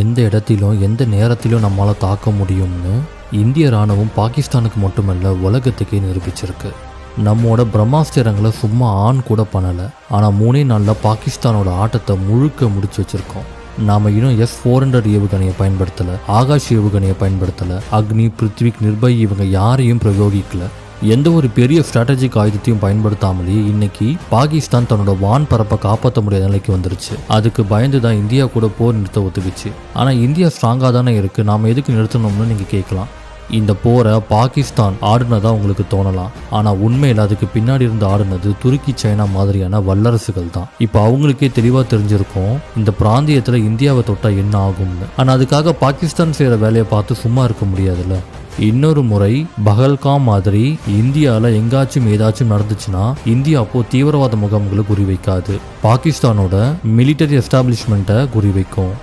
எந்த இடத்திலும் எந்த நேரத்திலும் நம்மளால் தாக்க முடியும்னு இந்திய ராணுவம் பாகிஸ்தானுக்கு மட்டுமல்ல உலகத்துக்கே நிரூபிச்சிருக்கு. நம்மோட பிரம்மாஸ்திரங்களை சும்மா ஆன் கூட பண்ணலை. ஆனால் 3 நாளில் பாகிஸ்தானோட ஆட்டத்தை முழுக்க முடிச்சு வச்சுருக்கோம். நாம் இன்னும் S-400 ஏவுகணையை பயன்படுத்தலை, ஆகாஷ் ஏவுகணையை பயன்படுத்தலை, அக்னி, பிருத்விக், நிர்பய் இவங்க யாரையும் பிரயோகிக்கலை. எந்த ஒரு பெரிய ஸ்ட்ராட்டஜிக் ஆயுதத்தையும் பயன்படுத்தாமலே இன்னைக்கு பாகிஸ்தான் தன்னோட வான் பரப்பை காப்பாற்ற முடியாத நிலைக்கு வந்துருச்சு. அதுக்கு பயந்து தான் இந்தியா கூட போர் நிறுத்த ஒத்துக்குச்சு. ஆனால் இந்தியா ஸ்ட்ராங்காக தானே இருக்குது, நாம் எதுக்கு நிறுத்தணும்னு நீங்கள் கேட்கலாம். இந்த போரை பாகிஸ்தான் ஆடுனதா உங்களுக்கு தோணலாம். ஆனால் உண்மையில் அதுக்கு பின்னாடி இருந்து ஆடுனது துருக்கி, சைனா மாதிரியான வல்லரசுகள் தான். இப்போ அவங்களுக்கே தெளிவாக தெரிஞ்சிருக்கும் இந்த பிராந்தியத்தில் இந்தியாவை தொட்டா என்ன ஆகும்னு. ஆனால் அதுக்காக பாகிஸ்தான் செய்கிற வேலையை பார்த்து சும்மா இருக்க முடியாதுல்ல. இன்னொரு முறை பஹல்காம் மாதிரி இந்தியாவில் எங்காச்சும் ஏதாச்சும் நடந்துச்சுன்னா இந்தியா அப்போ தீவிரவாத முகாம்களை குறிவைக்காது, பாகிஸ்தானோட மிலிட்டரி எஸ்டாப்ளிஷ்மெண்ட்டை குறிவைக்கும்.